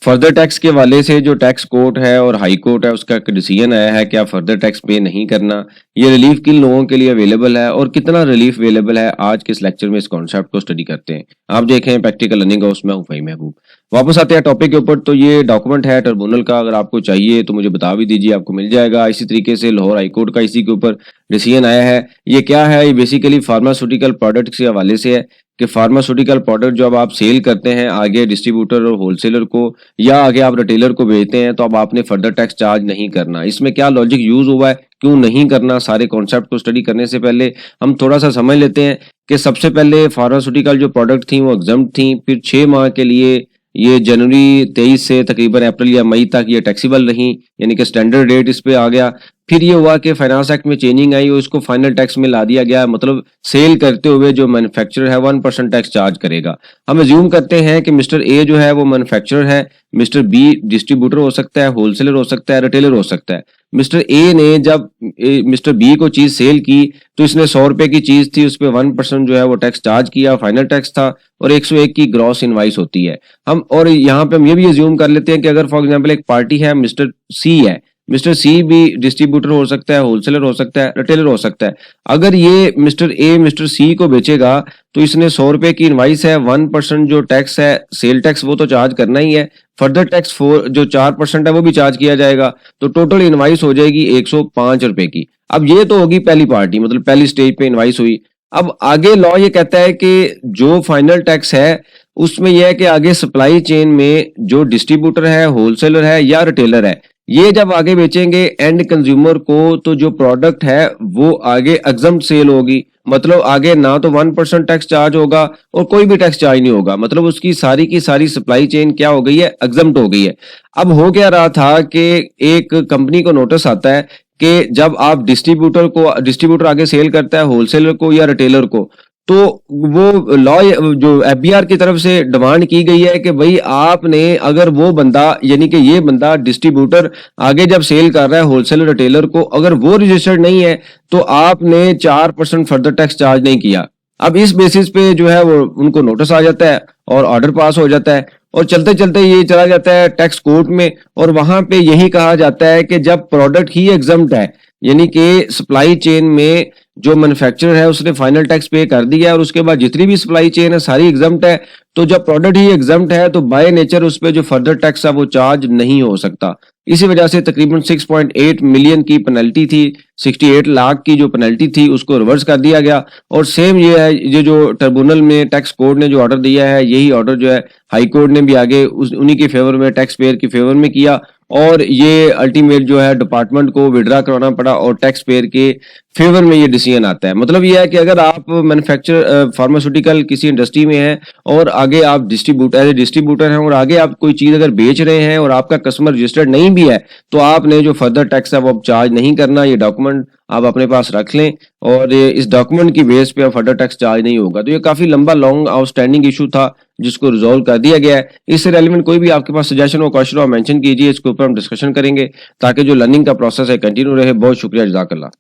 Further tax के वाले से जो टैक्स कोर्ट है और हाई कोर्ट है उसका एक डिसीजन आया है कि आप फर्दर टैक्स पे नहीं करना। ये रिलीफ किन लोगों के लिए अवेलेबल है और कितना रिलीफ अवेलेबल है, आज के इस लेक्चर में इस कॉन्सेप्ट को स्टडी करते हैं। आप देखें प्रैक्टिकल लर्निंग हाउस में हूं फ़हीम महबूब। वापस आते हैं टॉपिक के ऊपर। तो ये डॉक्यूमेंट है ट्रिब्यूनल का, अगर आपको चाहिए तो मुझे बता भी दीजिए, आपको मिल जाएगा। इसी तरीके से लाहौर हाई कोर्ट का इसी के ऊपर डिसीजन आया है। ये क्या है, ये बेसिकली फार्मास्यूटिकल प्रोडक्ट्स के हवाले से है कि फार्मास्यूटिकल प्रोडक्ट जो अब आप सेल करते हैं आगे डिस्ट्रीब्यूटर और होलसेलर को या आगे आप रिटेलर को बेचते हैं, तो अब आपने फर्दर टैक्स चार्ज नहीं करना। इसमें क्या लॉजिक यूज हुआ है, क्यों नहीं करना, सारे कॉन्सेप्ट को स्टडी करने से पहले हम थोड़ा सा समझ लेते हैं कि सबसे पहले फार्मास्यूटिकल जो प्रोडक्ट थी वो एग्जम्प्ट थी, फिर 6 माह के लिए ये जनवरी 23 से तकरीबन अप्रैल या मई तक ये टैक्सीबल रही, यानी कि स्टैंडर्ड रेट इस पे आ गया। फिर ये हुआ कि फाइनेंस एक्ट में चेंजिंग आई और इसको फाइनल टैक्स में ला दिया गया, मतलब सेल करते हुए जो मैन्युफैक्चरर है 1% टैक्स चार्ज करेगा। हम अज्यूम करते हैं कि मिस्टर ए जो है वो मैन्युफैक्चरर है, मिस्टर बी डिस्ट्रीब्यूटर हो सकता है, होलसेलर हो सकता है, रिटेलर हो सकता है। मिस्टर ए ने जब मिस्टर बी को चीज सेल की तो इसने 100 रुपए की चीज थी, उस पर 1% जो है वो टैक्स चार्ज किया, फाइनल टैक्स था, और 101 की ग्रॉस इनवाइस होती है। हम और यहाँ पे हम ये भी अज्यूम कर लेते हैं कि अगर फॉर एग्जांपल एक पार्टी है, मिस्टर सी है, मिस्टर सी भी डिस्ट्रीब्यूटर हो सकता है, होलसेलर हो सकता है, रिटेलर हो सकता है। अगर ये मिस्टर ए मिस्टर सी को बेचेगा तो इसने 100 रुपए की इनवाइस है, 1% जो टैक्स है सेल टैक्स वो तो चार्ज करना ही है, फर्दर टैक्स जो 4% है वो भी चार्ज किया जाएगा, तो टोटल इनवाइस हो जाएगी 105 रुपए की। अब ये तो होगी पहली पार्टी, मतलब पहली स्टेज पे इनवाइस हुई। अब आगे लॉ ये कहता है कि जो फाइनल टैक्स है उसमें यह है कि आगे सप्लाई चेन में जो डिस्ट्रीब्यूटर है, होलसेलर है या रिटेलर है, ये जब आगे बेचेंगे एंड कंज्यूमर को, तो जो प्रोडक्ट है वो आगे एग्जम्प्ट सेल होगी, मतलब आगे ना तो 1% टैक्स चार्ज होगा और कोई भी टैक्स चार्ज नहीं होगा, मतलब उसकी सारी की सारी सप्लाई चेन क्या हो गई है, एग्जम्प्ट हो गई है। अब हो क्या रहा था कि एक कंपनी को नोटिस आता है कि जब आप डिस्ट्रीब्यूटर आगे सेल करता है होलसेलर को या रिटेलर को, तो वो लॉ जो एफबीआर की तरफ से डिमांड की गई है कि भाई आपने अगर वो बंदा यानी कि ये बंदा डिस्ट्रीब्यूटर आगे जब सेल कर रहा है होलसेलर रिटेलर को, अगर वो रजिस्टर्ड नहीं है तो आपने 4% फर्दर टैक्स चार्ज नहीं किया। अब इस बेसिस पे जो है वो उनको नोटिस आ जाता है और ऑर्डर पास हो जाता है और चलते चलते ये चला जाता है टैक्स कोर्ट में, और वहां पे यही कहा जाता है कि जब प्रोडक्ट ही एग्जम्प्ट है, यानी कि सप्लाई चेन में जो मैन्युफैक्चरर है उसने फाइनल टैक्स पे कर दिया है और उसके बाद जितनी भी सप्लाई चेन है सारी एग्जम्प्ट है, तो जब प्रोडक्ट ही एग्जम्प्ट है तो बाय नेचर उस पर जो फर्दर टैक्स है वो चार्ज नहीं हो सकता। इसी वजह से तकरीबन 6.8 मिलियन की पेनल्टी थी, 68 लाख की जो पेनल्टी थी उसको रिवर्स कर दिया गया। और सेम ये है, ये जो ट्रिब्यूनल में टैक्स कोर्ट ने जो ऑर्डर दिया है, यही ऑर्डर जो है हाई कोर्ट ने भी आगे उन्हीं के फेवर में, टैक्स पेयर के फेवर में किया, और ये अल्टीमेट जो है डिपार्टमेंट को विड्रा करवाना पड़ा और टैक्स पेयर के फेवर में ये डिसीजन आता है। मतलब ये है कि अगर आप मैन्युफैक्चर फार्मास्यूटिकल किसी इंडस्ट्री में है और आगे आप डिस्ट्रीब्यूटर हैं और आगे आप कोई चीज अगर बेच रहे हैं और आपका कस्टमर रजिस्टर्ड नहीं भी है, तो आपने जो फर्दर टैक्स है वो चार्ज नहीं करना। ये डॉक्यूमेंट आप अपने पास रख लें और इस डॉक्यूमेंट की बेस पे फर्दर टैक्स चार्ज नहीं होगा। तो ये काफी लंबा लॉन्ग आउटस्टैंडिंग इशू था जिसको रिजॉल्व कर दिया गया है। इससे रेलिवेंट कोई भी आपके पास सजेशन हो, क्वेश्चन हो, मेंशन कीजिए, इसके ऊपर हम डिस्कशन करेंगे ताकि जो लर्निंग का प्रोसेस है कंटिन्यू रहे। बहुत शुक्रिया, जज़ाकल्लाह।